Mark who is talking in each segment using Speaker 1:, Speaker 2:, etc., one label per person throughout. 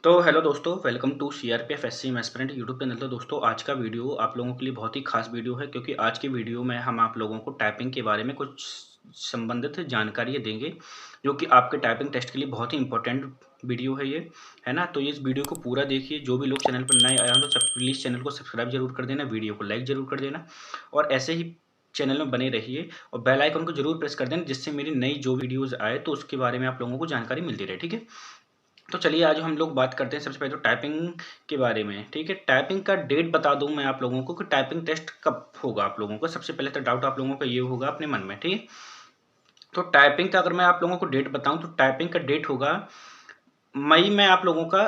Speaker 1: तो हेलो दोस्तों, welcome to CRPF SC aspirant YouTube channel. तो दोस्तों, आज का वीडियो आप लोगों के लिए बहुत ही खास वीडियो है, क्योंकि आज की वीडियो में हम आप लोगों को टाइपिंग के बारे में कुछ संबंधित जानकारियाँ देंगे, जो कि आपके टाइपिंग टेस्ट के लिए बहुत ही इंपॉर्टेंट वीडियो है ये, है ना। तो इस वीडियो को पूरा देखिए। जो भी लोग चैनल पर नए आए हों तो सब प्लीज़ चैनल को सब्सक्राइब जरूर कर देना, वीडियो को लाइक ज़रूर कर देना और ऐसे ही चैनल में बने रहिए और बेल आइकन को जरूर प्रेस कर देना, जिससे मेरी नई जो वीडियोज़ आए तो उसके बारे में आप लोगों को जानकारी मिलती रहे, ठीक है। तो चलिए आज हम लोग बात करते हैं सबसे पहले तो टाइपिंग के बारे में, ठीक है। टाइपिंग का डेट बता दूं मैं आप लोगों को कि टाइपिंग टेस्ट कब होगा आप लोगों को। सबसे पहले तो डाउट आप लोगों का ये होगा अपने मन में, ठीक है। तो टाइपिंग का अगर मैं आप लोगों को डेट बताऊं तो टाइपिंग का डेट होगा मई में। आप लोगों का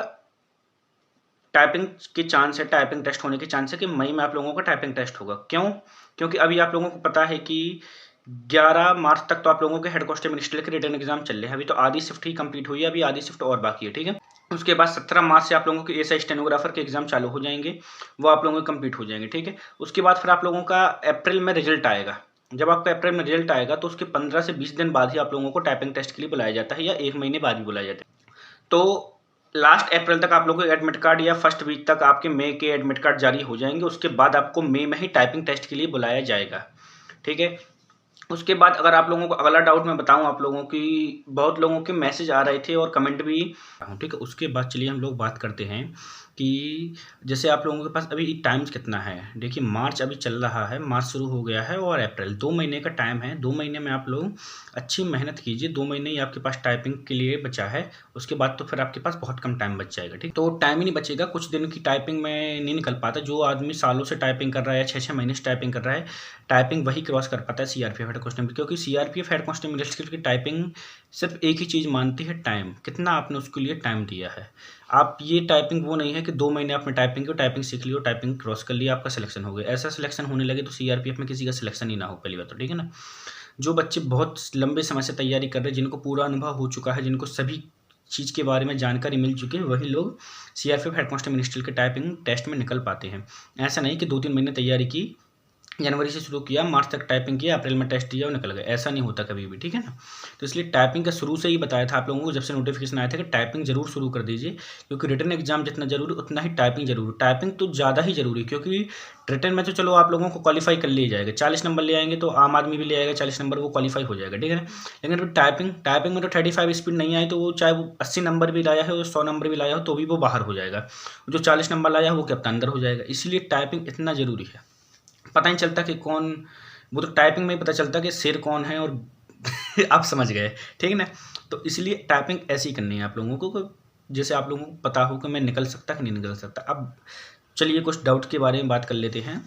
Speaker 1: टाइपिंग के चांस है, टाइपिंग टेस्ट होने के चांस है कि मई में आप लोगों का टाइपिंग टेस्ट होगा। क्यों? क्योंकि अभी आप लोगों को पता है कि 11 मार्च तक तो आप लोगों के हेड कांस्टेबल मिनिस्ट्रियल के रिटर्न एग्जाम चल रहे हैं। अभी तो आधी शिफ्ट ही कंप्लीट हुई है, अभी आधी शिफ्ट और बाकी है, ठीक है। उसके बाद 17 मार्च से आप लोगों के एएसआई स्टेनोग्राफर के एग्जाम चालू हो जाएंगे, वो आप लोगों के कंप्लीट हो जाएंगे, ठीक है। उसके बाद फिर आप लोगों का अप्रैल में रिजल्ट आएगा। जब आपका अप्रैल में रिजल्ट आएगा तो उसके 15 से 20 दिन बाद ही आप लोगों को टाइपिंग टेस्ट के लिए बुलाया जाता है, या 1 महीने बाद भी बुलाया जाता है। तो लास्ट अप्रैल तक आप लोगों को एडमिट कार्ड या फर्स्ट वीक तक आपके मई के एडमिट कार्ड जारी हो जाएंगे। उसके बाद आपको मई में ही टाइपिंग टेस्ट के लिए बुलाया जाएगा, ठीक है। उसके बाद अगर आप लोगों को अगला डाउट मैं बताऊं आप लोगों की, बहुत लोगों के मैसेज आ रहे थे और कमेंट भी, ठीक है। उसके बाद चलिए हम लोग बात करते हैं कि जैसे आप लोगों के पास अभी टाइम्स कितना है। देखिए, मार्च अभी चल रहा है, मार्च शुरू हो गया है और अप्रैल 2 महीने का टाइम है। 2 महीने में आप लोग अच्छी मेहनत कीजिए। 2 महीने ही आपके पास टाइपिंग के लिए बचा है, उसके बाद तो फिर आपके पास बहुत कम टाइम बच जाएगा, ठीक। तो टाइम ही नहीं बचेगा, कुछ दिन की टाइपिंग में नहीं निकल पाता। जो आदमी सालों से टाइपिंग कर रहा है, 6-6 महीने से टाइपिंग कर रहा है, टाइपिंग वही क्रॉस कर पाता है सीआरपीएफ हेड कांस्टेबल, क्योंकि CRPF head constable middle skill की टाइपिंग सिर्फ एक ही चीज़ मानती है, टाइम। कितना आपने उसके लिए टाइम दिया है। आप ये टाइपिंग वो नहीं है कि 2 महीने आपने टाइपिंग की, टाइपिंग सीख लियो, टाइपिंग क्रॉस कर लिया, आपका सिलेक्शन हो गया। ऐसा सिलेक्शन होने लगे तो सीआरपीएफ में किसी का सिलेक्शन ही ना हो, पहली बात तो, ठीक है ना। जो बच्चे बहुत लंबे समय से तैयारी कर रहे हैं, जिनको पूरा अनुभव हो चुका है, जिनको सभी चीज़ के बारे में जानकारी मिल चुकी है, वही लोग सीआरपीएफ हेड कांस्टेबल मिनिस्ट्रियल के टाइपिंग टेस्ट में निकल पाते हैं। ऐसा नहीं कि 2-3 महीने तैयारी की, जनवरी से शुरू किया, मार्च तक टाइपिंग किया, अप्रैल में टेस्ट दिया और निकल गए, ऐसा नहीं होता कभी भी, ठीक है ना। तो इसलिए टाइपिंग का शुरू से ही बताया था आप लोगों को, जब से नोटिफिकेशन आया था कि टाइपिंग जरूर शुरू कर दीजिए, क्योंकि रिटर्न एग्जाम जितना जरूरी उतना ही टाइपिंग जरूरी। टाइपिंग तो ज़्यादा ही जरूरी, क्योंकि रिटर्न में तो चलो आप लोगों को क्वालिफाई कर लिए जाएगा, 40 नंबर ले आएंगे तो आम आदमी भी ले आएगा 40 नंबर, वो क्वालिफाई हो जाएगा, ठीक है ना। लेकिन टाइपिंग में तो 35 स्पीड नहीं आई तो वो चाहे वो 80 नंबर भी लाया है और 100 नंबर भी लाया हो तो भी वो बाहर हो जाएगा। जो 40 नंबर लाया है वो क्या पता अंदर हो जाएगा। इसलिए टाइपिंग इतना जरूरी है। पता नहीं चलता कि कौन, वो तो टाइपिंग में ही पता चलता कि शेर कौन है, और आप समझ गए, ठीक है ना। तो इसलिए टाइपिंग ऐसी करनी है आप लोगों को, जैसे आप लोगों को पता हो कि मैं निकल सकता कि नहीं निकल सकता। अब चलिए कुछ डाउट के बारे में बात कर लेते हैं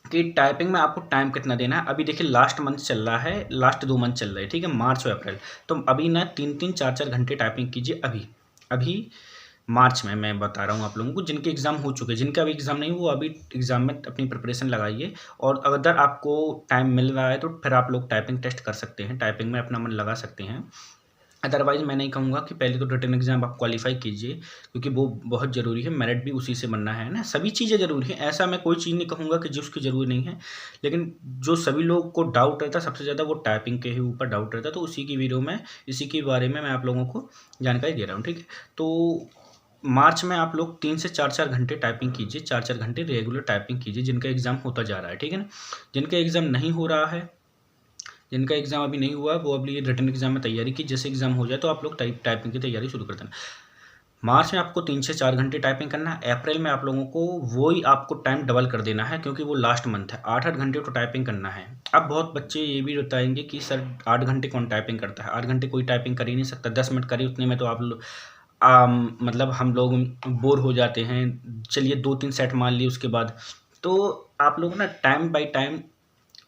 Speaker 1: कि टाइपिंग में आपको टाइम कितना देना है। अभी देखिए लास्ट मंथ चल रहा है, लास्ट 2 मंथ चल रहे हैं, ठीक है, मार्च और अप्रैल। तो अभी ना 3-3 4-4 घंटे टाइपिंग कीजिए। अभी अभी मार्च में मैं बता रहा हूँ आप लोगों को, जिनके एग्ज़ाम हो चुके हैं, जिनका अभी एग्ज़ाम नहीं, वो अभी एग्ज़ाम में अपनी प्रिपरेशन लगाइए। और अगर आपको टाइम मिल रहा है तो फिर आप लोग टाइपिंग टेस्ट कर सकते हैं, टाइपिंग में अपना मन लगा सकते हैं। अदरवाइज़ मैं नहीं कहूँगा कि पहले तो रिटन एग्ज़ाम आप क्वालिफाई कीजिए, क्योंकि वो बहुत ज़रूरी है, मेरिट भी उसी से बनना है ना। सभी चीज़ें ज़रूरी हैं, ऐसा मैं कोई चीज़ नहीं कहूँगा कि जिसकी ज़रूरी नहीं है, लेकिन जो सभी लोग को डाउट रहता है सबसे ज़्यादा वो टाइपिंग के ही ऊपर डाउट रहता है। तो उसी की वीडियो में इसी के बारे में मैं आप लोगों को जानकारी दे रहा हूँ, ठीक है। तो मार्च में आप लोग 3 से 4-4 घंटे टाइपिंग कीजिए, 4-4 घंटे रेगुलर टाइपिंग कीजिए, जिनका एग्ज़ाम होता जा रहा है, ठीक है ना। जिनका एग्ज़ाम नहीं हो रहा है, जिनका एग्ज़ाम अभी नहीं हुआ, वो अभी रिटन एग्ज़ाम में तैयारी की, जैसे एग्ज़ाम हो जाए तो आप लोग टाइपिंग की तैयारी शुरू कर देना। मार्च में आपको 3 से 4 घंटे टाइपिंग करना है। अप्रैल में आप लोगों को वही आपको टाइम डबल कर देना है, क्योंकि वो लास्ट मंथ है, 8-8 घंटे तो टाइपिंग करना है। अब बहुत बच्चे ये भी बताएंगे कि सर 8 घंटे कौन टाइपिंग करता है, 8 घंटे कोई टाइपिंग कर ही नहीं सकता, 10 मिनट करिए, उतने में तो आप मतलब हम लोग बोर हो जाते हैं। चलिए 2-3 सेट मान लिए उसके बाद, तो आप लोग ना टाइम बाय टाइम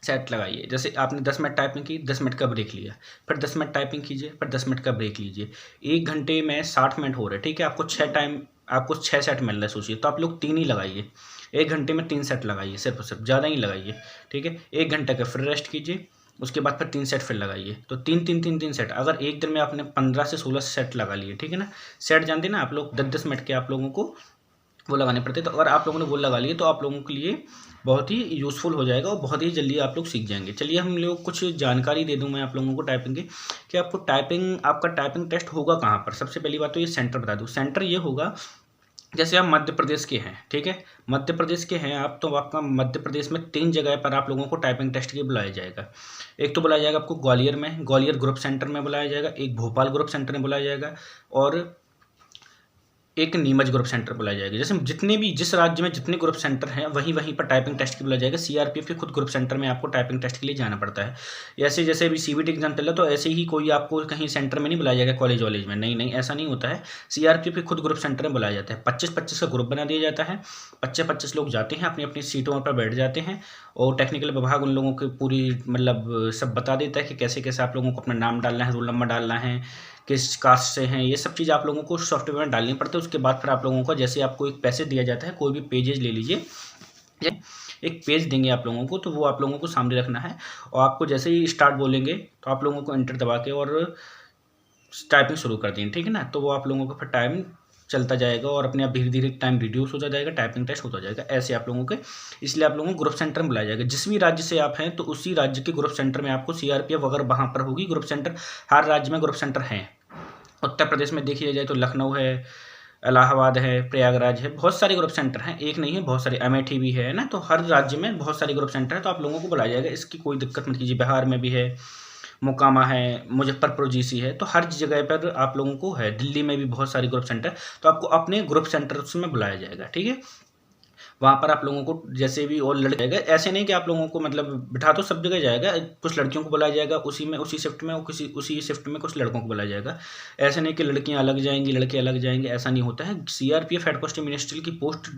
Speaker 1: सेट लगाइए। जैसे आपने 10 मिनट टाइपिंग की, 10 मिनट का ब्रेक लिया, फिर 10 मिनट टाइपिंग कीजिए, फिर 10 मिनट का ब्रेक लीजिए। 1 घंटे में 60 मिनट हो रहे हैं, ठीक है। आपको 6 सेट मिल रहा है, सोचिए, तो आप लोग 3 ही लगाइए। 1 घंटे में 3 सेट लगाइए, सिर्फ और सिर्फ, ज़्यादा ही लगाइए, ठीक है। 1 घंटे का फिर रेस्ट कीजिए, उसके बाद फिर 3 सेट फिर लगाइए। तो 3-3-3-3 सेट, अगर एक दिन में आपने 15 से 16 सेट लगा लिए, ठीक है ना। सेट जानते हैं ना आप लोग, 10-10 मिनट के आप लोगों को वो लगाने पड़ते हैं। तो अगर आप लोगों ने वो लगा लिए तो आप लोगों के लिए बहुत ही यूज़फुल हो जाएगा और बहुत ही जल्दी आप लोग सीख जाएंगे। चलिए हम लोग कुछ जानकारी दे दूं मैं आप लोगों को टाइपिंग की, कि आपका टाइपिंग टेस्ट होगा कहाँ पर। सबसे पहली बात तो ये सेंटर बता दूं। सेंटर ये होगा, जैसे आप मध्य प्रदेश के हैं, ठीक है, मध्य प्रदेश के हैं आप, तो आपका मध्य प्रदेश में 3 जगह पर आप लोगों को टाइपिंग टेस्ट के लिए बुलाया जाएगा। एक तो बुलाया जाएगा आपको ग्वालियर में, ग्वालियर ग्रुप सेंटर में बुलाया जाएगा। एक भोपाल ग्रुप सेंटर में बुलाया जाएगा और एक नीमच ग्रुप सेंटर बुलाया जाएगा। जैसे जिस राज्य में जितने ग्रुप सेंटर हैं वहीं वहीं पर टाइपिंग टेस्ट के बुलाया जाएगा। सीआरपीएफ के खुद ग्रुप सेंटर में आपको टाइपिंग टेस्ट के लिए जाना पड़ता है। ऐसे जैसे अभी सीबीटी एग्जाम चल रहा है, तो ऐसे ही कोई आपको कहीं सेंटर में नहीं बुलाया जाएगा कॉलेज वॉलेज में, नहीं, ऐसा नहीं होता है। सीआरपीएफ के खुद ग्रुप सेंटर में बुलाया जाता है। 25-25 का ग्रुप बना दिया जाता है। 25-25 लोग जाते हैं, अपनी अपनी सीटों पर बैठ जाते हैं और टेक्निकल विभाग उन लोगों की पूरी मतलब सब बता देता है कि कैसे कैसे आप लोगों को अपना नाम डालना है, रोल नंबर डालना है, किस कास्ट से हैं, ये सब चीज़ आप लोगों को सॉफ्टवेयर में डालनी पड़ती है। उसके बाद फिर आप लोगों को जैसे आपको एक पैसेज दिया जाता है, कोई भी पेजेज ले लीजिए, एक पेज देंगे आप लोगों को, तो वो आप लोगों को सामने रखना है और आपको जैसे ही स्टार्ट बोलेंगे तो आप लोगों को एंटर दबा के और टाइपिंग शुरू कर दें, ठीक है ना। तो वो आप लोगों का फिर टाइम चलता जाएगा और अपने आप धीरे धीरे टाइम रिड्यूस होता जाएगा, टाइपिंग टेस्ट होता जाएगा। ऐसे आप लोगों के, इसलिए आप लोगों को ग्रुप सेंटर में बुलाया जाएगा। जिस भी राज्य से आप हैं तो उसी राज्य के ग्रुप सेंटर में आपको सीआरपीएफ अगर वहाँ पर होगी ग्रुप सेंटर, हर राज्य में ग्रुप सेंटर हैं। उत्तर प्रदेश में देखिए जाए तो लखनऊ है, इलाहाबाद है, प्रयागराज है, बहुत सारे ग्रुप सेंटर हैं, एक नहीं है, बहुत सारे, अमेठी भी है ना। तो हर राज्य में बहुत सारे ग्रुप सेंटर है, तो आप लोगों को बुलाया जाएगा, इसकी कोई दिक्कत मत कीजिए। बिहार में भी है, मोकामा है, मुजफ्फरपुर जीसी है, तो हर जगह पर आप लोगों को है। दिल्ली में भी बहुत सारे ग्रुप सेंटर, तो आपको अपने ग्रुप सेंटर में बुलाया जाएगा, ठीक है। वहाँ पर आप लोगों को जैसे भी और लड़के जाएगा, ऐसे नहीं कि आप लोगों को मतलब बिठा तो सब जगह जाएगा, कुछ लड़कियों को बुलाया जाएगा उसी शिफ्ट में, और उसी शिफ्ट में कुछ लड़कों को बुलाया जाएगा। ऐसे नहीं कि लड़कियाँ अलग जाएंगी लड़के अलग जाएंगे, ऐसा नहीं होता है। सीआरपीएफ हेड कांस्टेबल मिनिस्ट्री की पोस्ट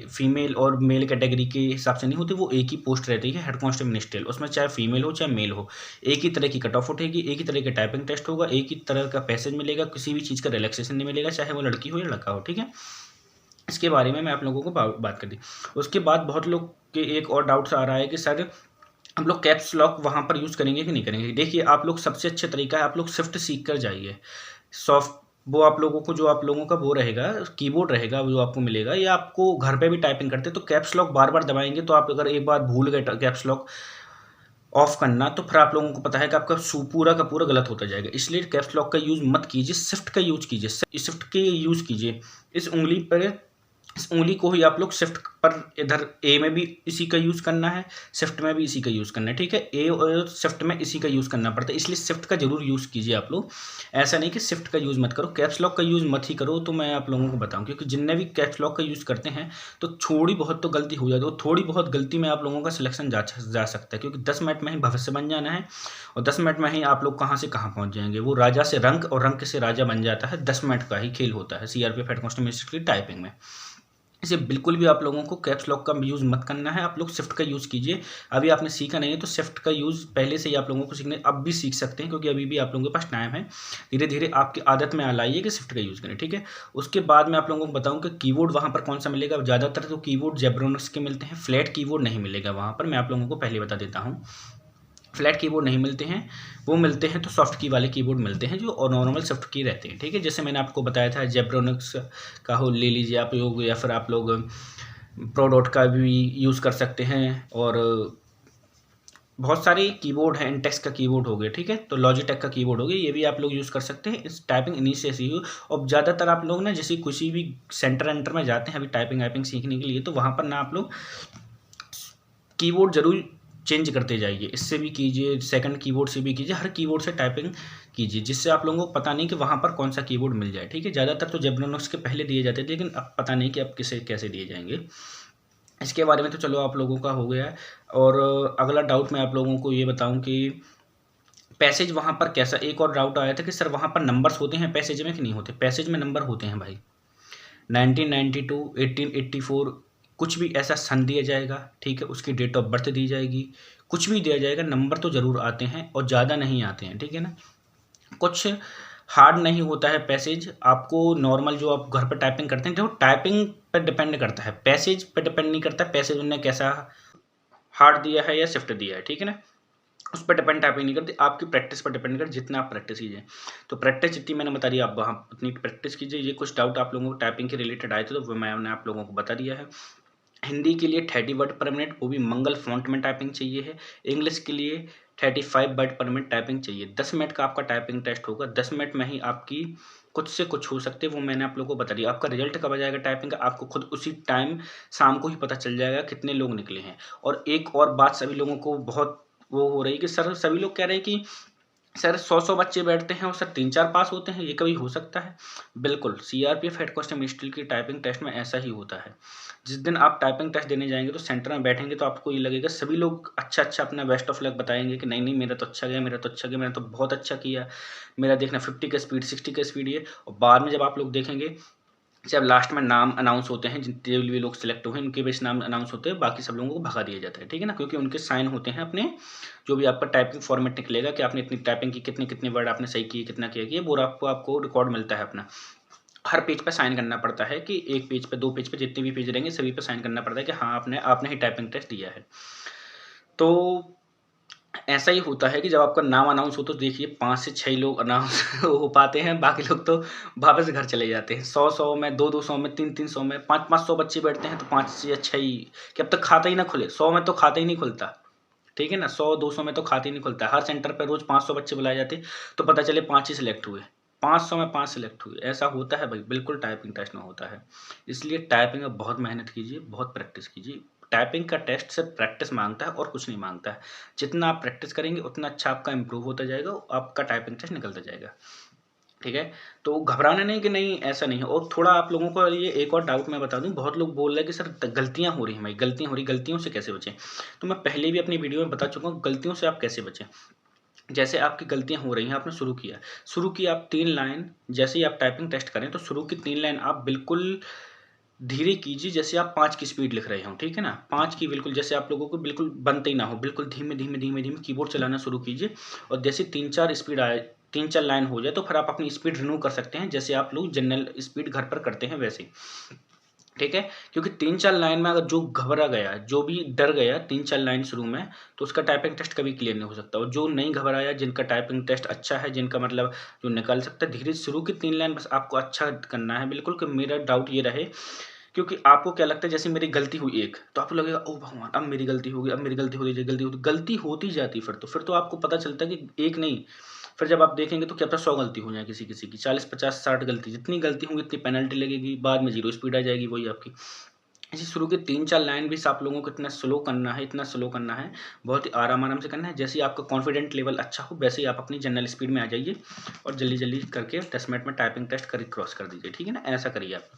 Speaker 1: फीमेल और मेल कैटेगरी के हिसाब से नहीं होती, वो एक ही पोस्ट रहती है हेड कांस्टेबल मिनिस्ट्रियल। उसमें चाहे फीमेल हो चाहे मेल हो, एक ही तरह की कट ऑफ उठेगी, एक ही तरह का टाइपिंग टेस्ट होगा, एक ही तरह का पैसेज मिलेगा, किसी भी चीज़ का रिलैक्सेशन नहीं मिलेगा, चाहे वो लड़की हो या लड़का हो, ठीक है। इसके बारे में मैं आप लोगों को बात कर दी। उसके बाद बहुत लोग के एक और डाउट्स आ रहा है कि सर हम लोग कैप्स लॉक वहाँ पर यूज़ करेंगे कि नहीं करेंगे। देखिए आप लोग, सबसे अच्छा तरीका है आप लोग शिफ्ट सीख कर जाइए। वो आप लोगों को, जो आप लोगों का वो रहेगा, कीबोर्ड रहेगा जो आपको मिलेगा, या आपको घर पे भी टाइपिंग करते तो कैप्स लॉक बार बार दबाएंगे, तो आप अगर एक बार भूल गए कैप्स लॉक ऑफ करना, तो फिर आप लोगों को पता है कि आपका पूरा का पूरा गलत होता जाएगा। इसलिए कैप्स लॉक का यूज़ मत कीजिए, शिफ्ट का यूज़ कीजिए, शिफ्ट के यूज़ कीजिए। इस उंगली को ही आप लोग शिफ्ट पर, इधर ए में भी इसी का यूज़ करना है, शिफ्ट में भी इसी का यूज़ करना है, ठीक है। ए और शिफ्ट में इसी का यूज़ करना पड़ता है, इसलिए शिफ्ट का जरूर यूज़ कीजिए आप लोग। ऐसा नहीं कि शिफ्ट का यूज़ मत करो, कैप्स लॉक का यूज़ मत ही करो। तो मैं आप लोगों को बताऊं, क्योंकि जिनने भी कैप्स लॉक का यूज़ करते हैं तो थोड़ी बहुत तो गलती हो जाती है, थोड़ी बहुत गलती में आप लोगों का सिलेक्शन जा सकता है, क्योंकि 10 मिनट में ही भविष्य बन जाना है और 10 मिनट में ही आप लोग कहाँ से कहाँ पहुँच जाएंगे। वो राजा से रंक और रंक से राजा बन जाता है, 10 मिनट का ही खेल होता है सीआरपीएफ हेड कांस्टेबल मिनिस्ट्री की टाइपिंग में। इसे बिल्कुल भी आप लोगों को कैप्स लॉक का यूज़ मत करना है, आप लोग शिफ्ट का यूज़ कीजिए। अभी आपने सीखा नहीं है तो शिफ्ट का यूज़ पहले से ही आप लोगों को सीखने, अब भी सीख सकते हैं, क्योंकि अभी भी आप लोगों के पास टाइम है। धीरे धीरे आपकी आदत में लाइए कि शिफ्ट का यूज़ करें, ठीक है। उसके बाद मैं आप लोगों को बताऊँ कि कीबोर्ड वहाँ पर कौन सा मिलेगा। ज़्यादातर तो कीबोर्ड जेब्रोनिक्स के मिलते हैं, फ्लैट कीबोर्ड नहीं मिलेगा वहाँ पर, मैं आप लोगों को पहले बता देता हूँ। फ्लैट कीबोर्ड नहीं मिलते हैं, वो मिलते हैं तो सॉफ्ट की वाले कीबोर्ड मिलते हैं, जो नॉर्मल सॉफ्ट की रहते हैं, ठीक है। जैसे मैंने आपको बताया था जेब्रोनिक्स का हो ले लीजिए आप लोग, या फिर आप लोग प्रोडोट का भी यूज़ कर सकते हैं, और बहुत सारे कीबोर्ड हैं। इंटेक्स का कीबोर्ड हो गया, ठीक है, तो लॉजिटेक का कीबोर्ड हो गया, ये भी आप लोग यूज़ कर सकते हैं। इस टाइपिंग इन्हीं से सीखो। और ज़्यादातर आप लोग ना जैसे किसी भी सेंटर में जाते हैं अभी टाइपिंग वाइपिंग सीखने के लिए, तो वहाँ पर ना आप लोग कीबोर्ड जरूर चेंज करते जाइए। इससे भी कीजिए, सेकंड कीबोर्ड से भी कीजिए, हर कीबोर्ड से टाइपिंग कीजिए, जिससे आप लोगों को पता नहीं कि वहाँ पर कौन सा कीबोर्ड मिल जाए, ठीक है। ज़्यादातर तो जेब्रोनिक्स के पहले दिए जाते थे, लेकिन अब पता नहीं कि अब कैसे दिए जाएंगे। इसके बारे में तो चलो आप लोगों का हो गया है। और अगला डाउट मैं आप लोगों को ये बताऊं कि पैसेज वहाँ पर कैसा, एक और डाउट आया था कि सर वहाँ पर नंबर्स होते हैं पैसेज में कि नहीं होते। पैसेज में नंबर होते हैं भाई, 1992, 1884, कुछ भी ऐसा सन दिया जाएगा, ठीक है, उसकी डेट ऑफ बर्थ दी जाएगी, कुछ भी दिया जाएगा, नंबर तो ज़रूर आते हैं और ज़्यादा नहीं आते हैं, ठीक है ना। कुछ हार्ड नहीं होता है पैसेज, आपको नॉर्मल जो आप घर पर टाइपिंग करते हैं, जो टाइपिंग पर डिपेंड करता है, पैसेज पर डिपेंड नहीं करता पैसेज उन्होंने कैसा हार्ड दिया है या शिफ्ट दिया है, ठीक है ना। उस पर डिपेंड टाइपिंग नहीं करती, आपकी प्रैक्टिस पर डिपेंड करती, जितना आप प्रैक्टिस कीजिए। तो प्रैक्टिस जितनी मैंने बता दी, आप वहाँ उतनी प्रैक्टिस कीजिए। ये कुछ डाउट आप लोगों को टाइपिंग के रिलेटेड आए थे, तो वो मैंने आप लोगों को बता दिया है। हिंदी के लिए 30 वर्ड पर मिनट, वो भी मंगल फ़ॉन्ट में टाइपिंग चाहिए है। इंग्लिश के लिए 35 वर्ड पर मिनट टाइपिंग चाहिए। 10 मिनट का आपका टाइपिंग टेस्ट होगा। 10 मिनट में ही आपकी कुछ से कुछ हो सकते हैं, वो मैंने आप लोगों को बता दिया। आपका रिजल्ट कब आ जाएगा टाइपिंग का, आपको खुद उसी टाइम शाम को ही पता चल जाएगा कितने लोग निकले हैं। और एक और बात सभी लोगों को बहुत वो हो रही है कि सर, सभी लोग कह रहे हैं कि सर 100-100 बच्चे बैठते हैं और सर 3-4 पास होते हैं, ये कभी हो सकता है? बिल्कुल, सीआरपीएफ हेड कांस्टेबल स्टील की टाइपिंग टेस्ट में ऐसा ही होता है। जिस दिन आप टाइपिंग टेस्ट देने जाएँगे तो सेंटर में बैठेंगे तो आपको ये लगेगा, सभी लोग अच्छा-अच्छा अपना बेस्ट ऑफ लक बताएँगे कि नहीं-नहीं मेरा तो अच्छा गया, मेरा तो अच्छा गया, मैंने तो बहुत अच्छा किया। मेरा देखना 50 का स्पीड, 60 का स्पीड ये। और बाद में जब आप लोग देखेंगे, जब लास्ट में नाम अनाउंस होते हैं, जितने भी लोग सिलेक्ट हुए हैं उनके बेस नाम अनाउंस होते हैं, बाकी सब लोगों को भगा दिया जाता है, ठीक है ना? क्योंकि उनके साइन होते हैं अपने, जो भी आपका टाइपिंग फॉर्मेट निकलेगा कि आपने इतनी टाइपिंग की, कितने-कितने वर्ड आपने सही किए, कितना किया, वो आपको रिकॉर्ड मिलता है अपना। हर पेज पे साइन करना पड़ता है कि 1 पेज पे, 2 पेज पे, जितने भी पेज रहेंगे सभी पे साइन करना पड़ता है कि हाँ, आपने ही टाइपिंग टेस्ट दिया है। तो ऐसा ही होता है कि जब आपका नाम अनाउंस हो तो देखिए 5 से 6 लोग अनाउंस हो पाते हैं, बाकी लोग तो वापस घर चले जाते हैं। 100-100 में, 200-200 में, 300-300 में, 500-500 बच्चे बैठते हैं तो 5 या 6 ही, कि अब तक खाता ही ना खुले। 100 में तो खाता ही नहीं खुलता, ठीक है ना? 100-200 में तो खाता ही नहीं खुलता। हर सेंटर पे रोज़ 500 बच्चे बुलाए जाते, तो पता चले 5 ही सिलेक्ट हुए। 500 में 5 सिलेक्ट हुए, ऐसा होता है भाई, बिल्कुल टाइपिंग टेस्ट में होता है। इसलिए टाइपिंग में बहुत मेहनत कीजिए, बहुत प्रैक्टिस कीजिए। टाइपिंग का टेस्ट सिर्फ प्रैक्टिस मांगता है और कुछ नहीं मांगता है। जितना आप प्रैक्टिस करेंगे उतना अच्छा आपका इम्प्रूव होता जाएगा, आपका टाइपिंग टेस्ट निकलता जाएगा, ठीक है? तो घबराना नहीं कि नहीं, ऐसा नहीं है। और थोड़ा आप लोगों को ये एक और डाउट मैं बता दूँ, बहुत लोग बोल रहे हैं कि सर गलतियाँ हो रही हैं भाई, गलतियाँ हो रही, गलतियों से कैसे बचें? तो मैं पहले भी अपनी वीडियो में बता चुका हूँ, गलतियों से आप कैसे बचें। जैसे आपकी गलतियाँ हो रही हैं, आपने शुरू किया आप 3 लाइन, जैसे ही आप टाइपिंग टेस्ट करें तो शुरू की 3 लाइन आप बिल्कुल धीरे कीजिए, जैसे आप 5 की स्पीड लिख रहे हों, ठीक है ना? 5 की बिल्कुल, जैसे आप लोगों को बिल्कुल बनते ही ना हो, बिल्कुल धीमे-धीमे कीबोर्ड चलाना शुरू कीजिए। और जैसे 3-4 स्पीड आए, 3-4 लाइन हो जाए तो फिर आप अपनी स्पीड रिन्यू कर सकते हैं, जैसे आप लोग जनरल स्पीड घर पर करते हैं वैसे ही। ठीक है? क्योंकि 3-4 लाइन में अगर जो घबरा गया, जो भी डर गया 3-4 लाइन शुरू में, तो उसका टाइपिंग टेस्ट कभी क्लियर नहीं हो सकता। और जो नहीं घबराया, जिनका टाइपिंग टेस्ट अच्छा है, जिनका मतलब जो निकाल सकता है, धीरे शुरू की 3 लाइन बस आपको अच्छा करना है बिल्कुल, कि मेरा डाउट ये रहे, क्योंकि आपको क्या लगता है जैसे मेरी गलती हुई एक, तो आपको लगेगा ओह भगवान! अब मेरी गलती होगी, अब मेरी गलती होती गलती होती जाती फिर तो आपको पता चलता है कि एक नहीं, फिर जब आप देखेंगे तो क्या पता 100 गलती हो जाए किसी-किसी की, 40, 50, 60 गलती, जितनी गलती होंगी उतनी पेनल्टी लगेगी, बाद में 0 स्पीड आ जाएगी वही आपकी। ऐसे शुरू के 3-4 लाइन भी आप लोगों को इतना स्लो करना है, बहुत ही आराम-आराम से करना है। जैसे ही आपका कॉन्फिडेंट लेवल अच्छा हो, वैसे ही आप अपनी जनरल स्पीड में आ जाइए और जल्दी-जल्दी करके 10 मिनट में टाइपिंग टेस्ट करके क्रॉस कर दीजिए, ठीक है ना? ऐसा करिए आप।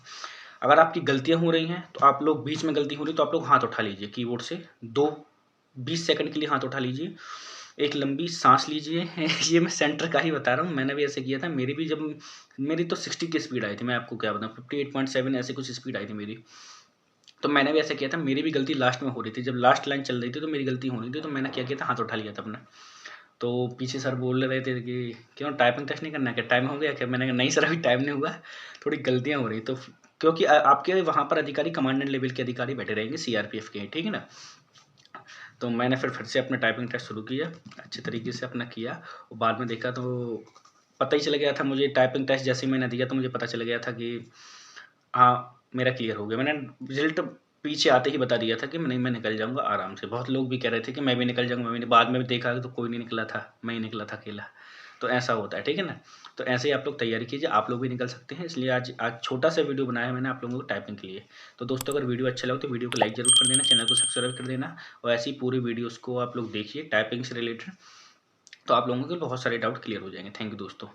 Speaker 1: अगर आपकी गलतियाँ हो रही हैं, तो आप लोग बीच में गलती हो रही है तो आप लोग हाथ उठा लीजिए कीबोर्ड से, 20 सेकंड के लिए हाथ उठा लीजिए, एक लंबी साँस लीजिए। ये मैं सेंटर का ही बता रहा हूँ, मैंने भी ऐसे किया था। मेरी तो 60 की स्पीड आई थी, मैं आपको क्या बताऊँ, 58.7 ऐसे कुछ स्पीड आई थी मेरी। तो मैंने भी ऐसा किया था, मेरी भी गलती लास्ट में हो रही थी, जब लास्ट लाइन चल रही थी तो मेरी गलती हो रही थी, तो मैंने क्या किया था, हाथ उठा लिया था अपना। तो पीछे सर बोल रहे थे कि क्यों टाइपिंग टेस्ट नहीं करना है क्या, टाइम हो गया क्या? मैंने कहा नहीं सर, अभी टाइम नहीं हुआ, थोड़ी गलतियाँ हो रही। तो क्योंकि आपके वहाँ पर अधिकारी कमांडेंट लेवल के अधिकारी बैठे रहेंगे सीआरपीएफ के, ठीक है ना? तो मैंने फिर से अपना टाइपिंग टेस्ट शुरू किया, अच्छे तरीके से अपना किया, और बाद में देखा तो पता ही चल गया था मुझे। टाइपिंग टेस्ट जैसे ही मैंने दिया तो मुझे पता चल गया था कि हाँ, मेरा क्लियर हो गया। मैंने रिज़ल्ट पीछे आते ही बता दिया था कि नहीं, मैं निकल जाऊँगा आराम से। बहुत लोग भी कह रहे थे कि मैं भी निकल जाऊँगा, मैंने बाद में भी देखा तो कोई नहीं निकला था, मैं ही निकला था अकेला। तो ऐसा होता है, ठीक है ना? तो ऐसे ही आप लोग तैयारी कीजिए, आप लोग भी निकल सकते हैं। इसलिए आज छोटा-सा वीडियो बनाया है मैंने आप लोगों को टाइपिंग के लिए। तो दोस्तों, अगर वीडियो अच्छा लगे तो वीडियो को लाइक ज़रूर कर देना, चैनल को सब्सक्राइब कर देना, और ऐसी पूरी वीडियोज़ को आप लोग देखिए टाइपिंग से रिलेटेड, तो आप लोगों के बहुत सारे डाउट क्लियर हो जाएँगे। थैंक यू दोस्तों।